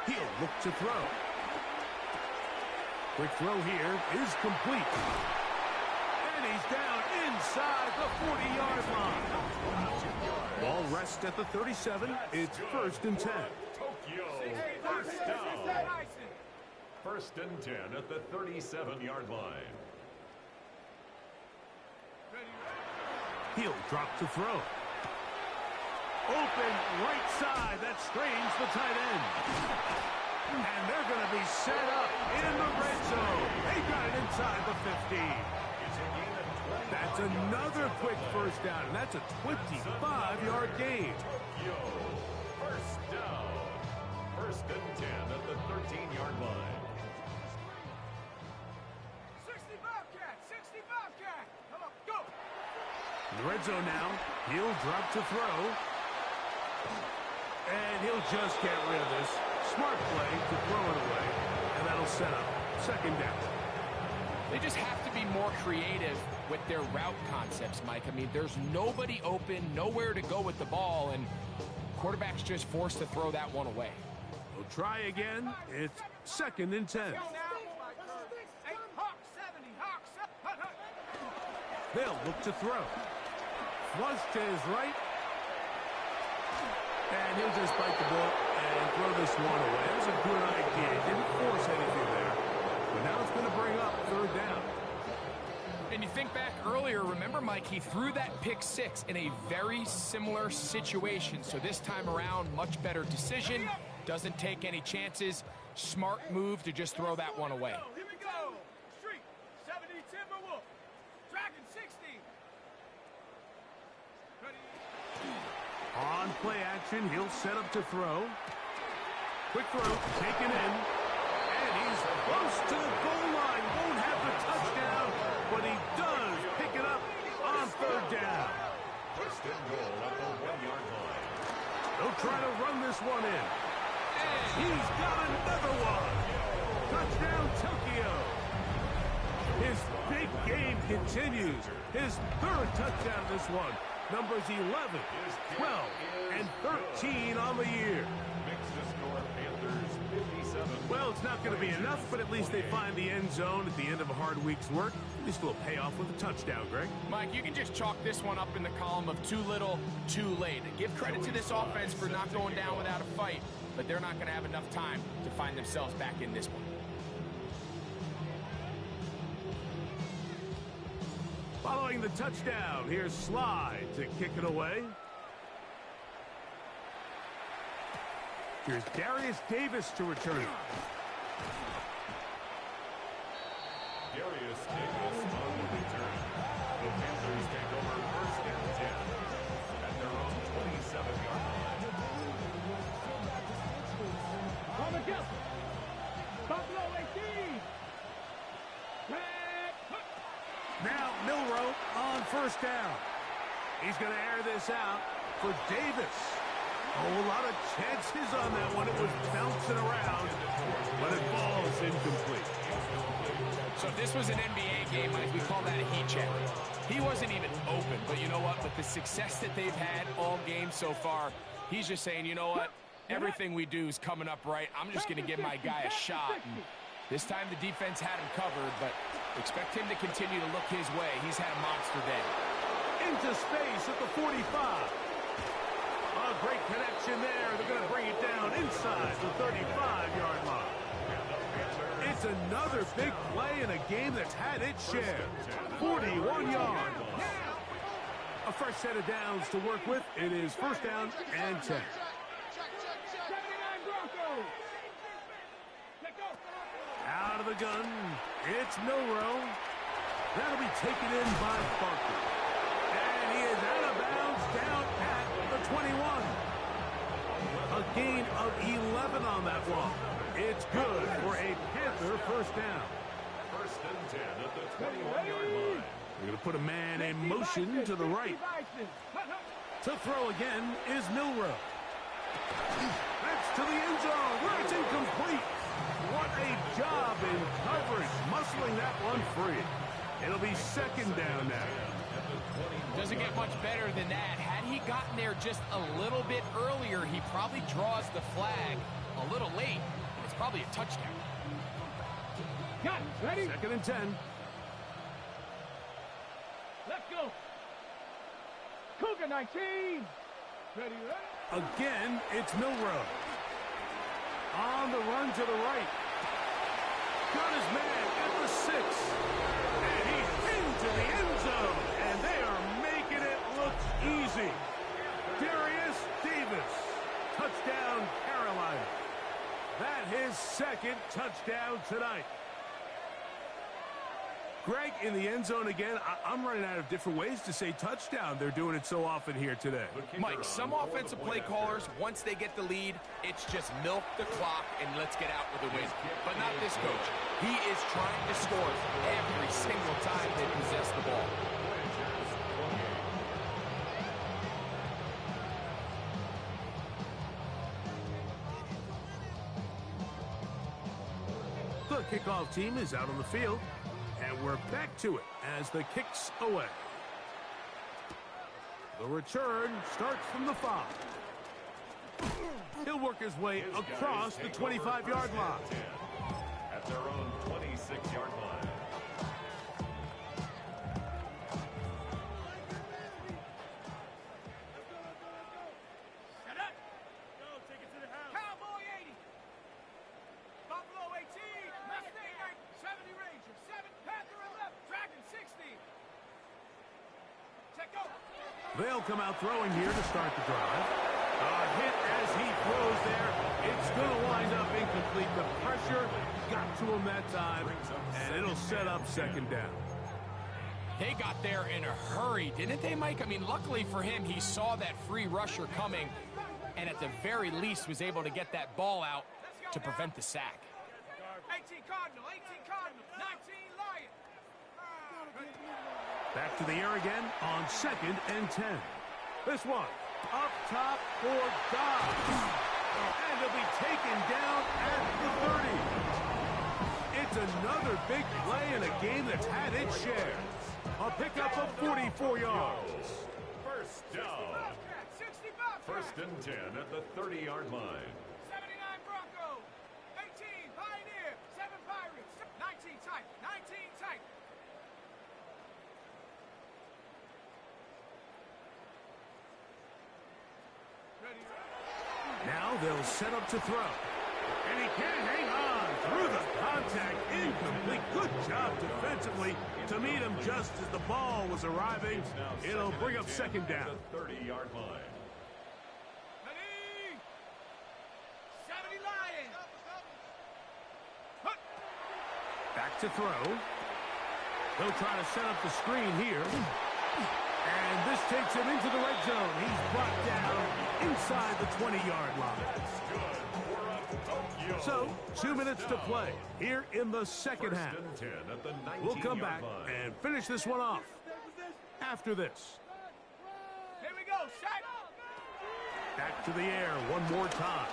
S2: He'll look to throw. Quick throw here is complete. And he's down inside the 40-yard line. Ball rests at the 37. It's 1st and 10.
S3: Tokyo, first down. First and 10 at the 37-yard line.
S2: He'll drop to throw. Open right side. That strains the tight end. And they're going to be set up in the red zone. They got it inside the 15. That's another quick first down, and that's a 25-yard gain.
S3: Tokyo, first down. First and 10 at the 13-yard line.
S5: 60 Bobcat, 60 Bobcat. Come on, go.
S2: In the red zone now. He'll drop to throw. And he'll just get rid of this. Smart play to throw it away. And that'll set up 2nd down.
S4: They just have to be more creative with their route concepts, Mike. I mean, there's nobody open, nowhere to go with the ball, and quarterback's just forced to throw that one away.
S2: They'll try again. It's 2nd and 10. They'll look to throw. Flush to his right. And he'll just bite the ball and throw this one away. That was a good idea. He didn't force anything there. But now it's going to bring up 3rd down.
S4: And you think back earlier, remember, Mike, he threw that pick 6 in a very similar situation. So this time around, much better decision. Doesn't take any chances. Smart move to just throw that one away.
S5: Here we go. Street, 70 Timberwolf. Dragon 60. Ready?
S2: On play action, he'll set up to throw. Quick throw, taken in. And he's close to the goal line. Won't have the touchdown, but he does pick it up on 3rd down.
S3: First and goal at the 1-yard line.
S2: They'll try to run this one in. And he's got another one. Touchdown, Tokyo. His big game continues. His 3rd touchdown of this one. Numbers 11, 12, and 13 on the year.
S3: Makes the score Panthers 57,
S2: Well, it's not going to be enough, but at least they find the end zone at the end of a hard week's work. At least a little payoff with a touchdown, Greg.
S4: Mike, you can just chalk this one up in the column of too little, too late. Give credit to this offense for not going down without a fight, but they're not going to have enough time to find themselves back in this one.
S2: Following the touchdown, here's Sly to kick it away. Here's Darius Davis to return it.
S3: Darius Davis on the return. The Panthers take over first and 10 at their own 27-yard line.
S5: On the kill. Buffalo 18. Red hook.
S2: Now Milroe on first down. He's going to air this out for Davis. Oh, a lot of chances on that one. It was bouncing around, but it falls incomplete.
S4: So if this was an NBA game, Mike, we call that a heat check. He wasn't even open, but you know what? With the success that they've had all game so far, he's just saying, you know what? Everything we do is coming up right. I'm just going to give my guy a shot. And this time the defense had him covered, but expect him to continue to look his way. He's had a monster day.
S2: Into space at the 45. A great connection there. They're going to bring it down inside the 35-yard line. It's another big play in a game that's had its share. 41 yards. A fresh set of downs to work with. It is first down and 10.
S5: 79 Broncos.
S2: Out of the gun. It's Milroe. That'll be taken in by Barker. And he is out of bounds down at the 21. A gain of 11 on that one. It's good for a Panther first down.
S3: First and 10 at the 21-yard line.
S2: We're going to put a man in motion to the right. To throw again is Milroe. That's to the end zone where it's incomplete. What a job in coverage, muscling that one free. It'll be second down now.
S4: Doesn't get much better than that. Had he gotten there just a little bit earlier, he probably draws the flag a little late. It's probably a touchdown.
S5: Got it. Ready?
S2: Second and 10.
S5: Let's go. Cougar 19. Ready, ready?
S2: Again, it's Milroe. On the run to the right. Got his man at the 6. And he's into the end zone. And they are making it look easy. Darius Davis. Touchdown, Carolina. That his second touchdown tonight. Greg, in the end zone again, I'm running out of different ways to say touchdown. They're doing it so often here today.
S4: Mike, some offensive play callers, once they get the lead, it's just milk the clock and let's get out with a win. But not this coach. He is trying to score every single time they possess the ball.
S2: The kickoff team is out on the field. And we're back to it as the kick's away. The return starts from the 5. He'll work his way across the 25-yard line.
S3: At their own 26-yard line.
S5: Cowboy 80. Buffalo 18. Mustang 70 Ranger 7. Panther 11. Dragon 60. Check go.
S2: They'll come out throwing here to start the drive. A hit as he throws there. It's going to wind up incomplete. The pressure got to him that time, and it'll set up second down.
S4: They got there in a hurry, didn't they, Mike? I mean, luckily for him, he saw that free rusher coming, and at the very least was able to get that ball out to prevent the sack.
S5: 18 Cardinal. 18 Cardinal. 19 Lion.
S2: Back to the air again on second and 10. This one up top for Dobbs. And he'll be taken down at the 30. It's another big play in a game that's had its share. A pickup of 44 yards.
S3: First down.
S5: 60
S3: First and 10 at the 30-yard line.
S5: 79 Broncos. 18.
S2: they'll set up to throw. And he can't hang on through the contact. Incomplete. Good job defensively to meet him just as the ball was arriving. It'll bring up second down.
S3: 30-yard line.
S5: Ready? 70 Lions.
S2: Back to throw. He'll try to set up the screen here. And this takes him into the red zone. He's brought down inside the 20-yard line. So, 2 minutes to play here in the second half. We'll come back and finish this one off after this.
S5: Here we go, set.
S2: Back to the air one more time.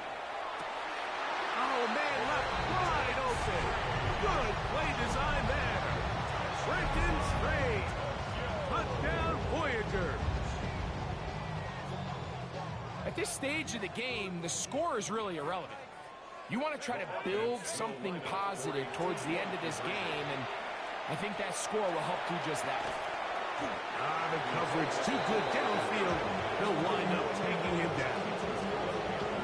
S2: Oh, man, left wide open. Good play design there. Breaking straight. Touchdown, Voyagers.
S4: At this stage of the game, the score is really irrelevant. You want to try to build something positive towards the end of this game, and I think that score will help do just that.
S2: The coverage too good downfield. They'll wind up taking him down.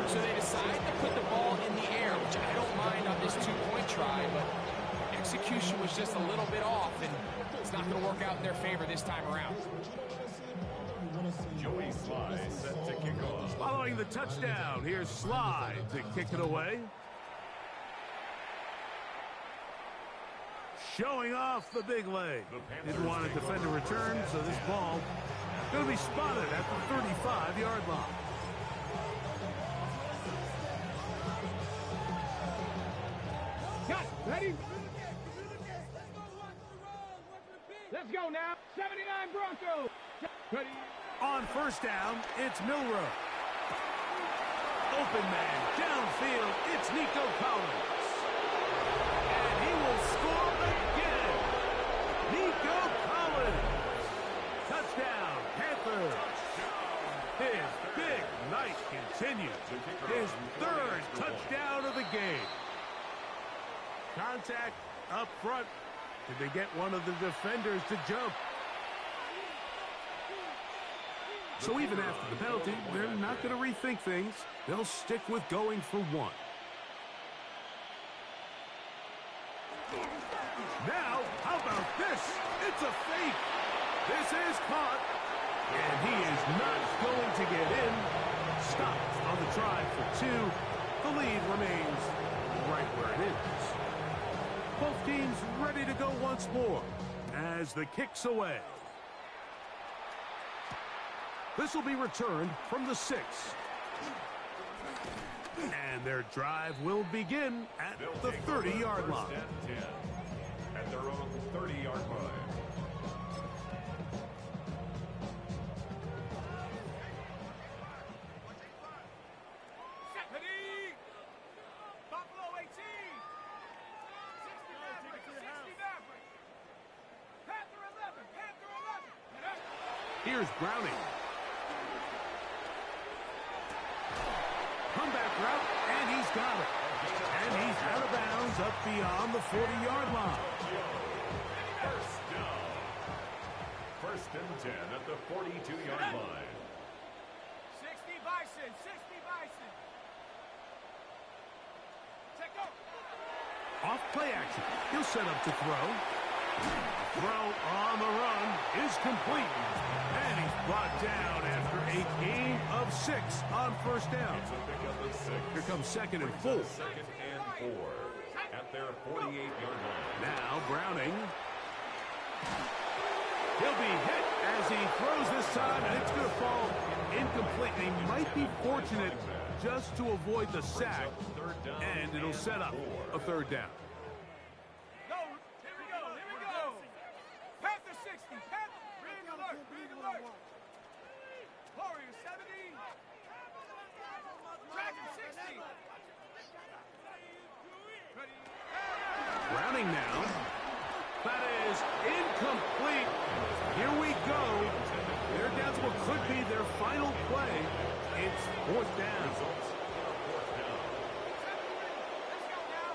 S4: So they decide to put the ball in the air, which I don't mind on this two-point try, but execution was just a little bit off, and it's not going to work out in their favor this time around.
S3: Joey Sly set to kick off.
S2: Following the touchdown, here's Sly to kick it away. Showing off the big leg. Didn't want to defend a return, so this ball going to be spotted at the 35-yard line.
S5: Cut. Ready? Let's go now. 79 Broncos. Ready?
S2: On first down, it's Milroe. Open man, downfield, it's Nico Collins. And he will score again. Nico Collins. Touchdown, Panthers. His big night continues. His third touchdown of the game. Contact up front. Did they get one of the defenders to jump? So even after the penalty, they're not going to rethink things. They'll stick with going for one. Now, how about this? It's a fake. This is caught. And he is not going to get in. Stopped on the try for two. The lead remains right where it is. Both teams ready to go once more as the kick's away. This will be returned from the 6. And their drive will begin at the 30-yard line.
S3: At their own 30-yard line.
S5: Ready? Buffalo 18. 60 Maverick. Panther 11. Panther 11.
S2: Here's Browning. Comeback route, and he's got it. And he's out of bounds up beyond the 40-yard line.
S3: First and 10 at the 42-yard line.
S5: 60 Bison. 60 Bison. Check go.
S2: Off play action. He'll set up to throw. Throw on the run is complete. And he's brought down after a gain of 6 on first down. Here comes second and 4.
S3: Second and 4 at their 48-yard line.
S2: Now Browning. He'll be hit as he throws this time, and it's going to fall incomplete. They might be fortunate just to avoid the sack, and it'll set up a third down.
S5: Go. Here we go. Here we go. Panther 60. Panther. Reading alert. Reading alert. Warrior 70. Dragon 60. Ready.
S2: Browning now. That is incomplete. Here we go. They're down to what could be their final play. It's fourth down.
S5: Let's go now.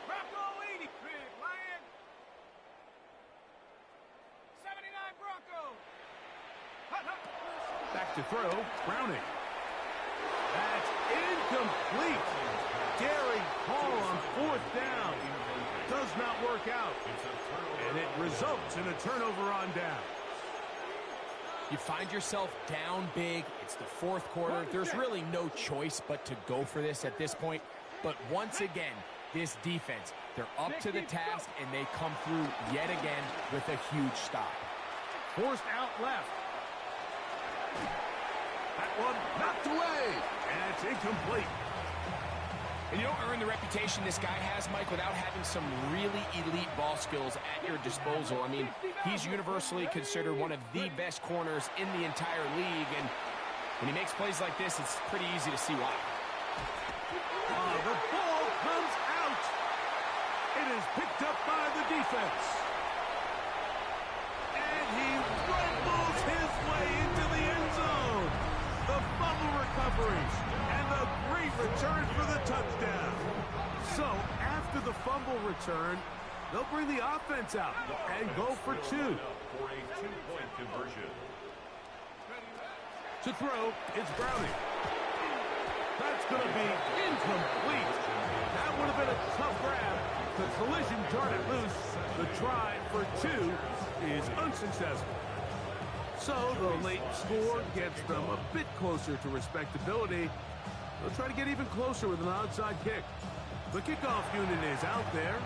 S5: Bronco 80. Big Lion. 79 Bronco.
S2: Back to throw. Browning. That's Incomplete. Daring call on 4th down. Does not work out. And it results in a turnover on down.
S4: You find yourself down big. It's the 4th quarter. There's really no choice but to go for this at this point. But once again, this defense, they're up to the task, and they come through yet again with a huge stop.
S2: Forced out left. That one knocked away. And it's incomplete.
S4: And you don't earn the reputation this guy has, Mike, without having some really elite ball skills at your disposal. I mean, he's universally considered one of the best corners in the entire league, and when he makes plays like this, it's pretty easy to see why.
S2: The ball comes out. It is picked up by the defense. And he rumbles his way into the end zone. The fumble recovery and the great return for the touchdown. So, after the fumble return, they'll bring the offense out and go for 2.
S3: For a 2-point conversion.
S2: To throw, it's Browning. That's going to be incomplete. That would have been a tough grab. The collision darted loose. The try for 2 is unsuccessful. So the late score gets them a bit closer to respectability. They'll try to get even closer with an onside kick. The kickoff unit is out there,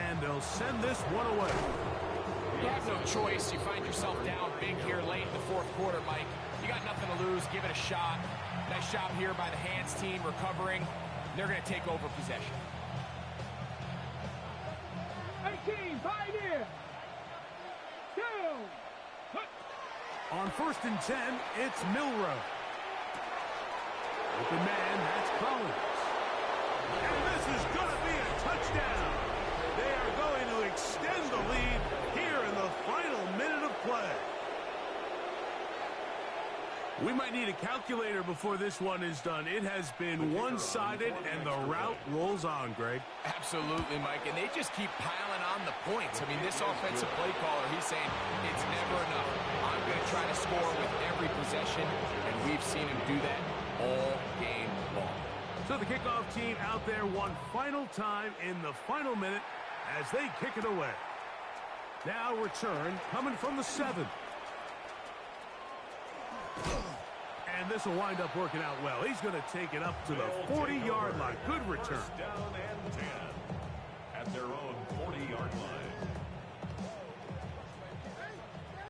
S2: and they'll send this one away.
S4: You have no choice. You find yourself down big here late in the 4th quarter, Mike. You got nothing to lose. Give it a shot. Nice job here by the hands team recovering. They're going to take over possession.
S5: 18, 5 in. 2.
S2: On 1st and 10, it's Milrow. Open man, that's Collins. And this is going to be a touchdown. They are going to extend the lead here in the final minute of play. We might need a calculator before this one is done. It has been one-sided, and the route rolls on, Greg.
S4: Absolutely, Mike, and they just keep piling on the points. I mean, this offensive play caller, he's saying it's never enough. I'm going to try to score with every possession, and we've seen him do that all game long.
S2: So the kickoff team out there one final time in the final minute as they kick it away. Now return coming from the 7th. And this will wind up working out well. He's going to take it up to the 40-yard line. Good return.
S3: First down and 10 at their own 40-yard line.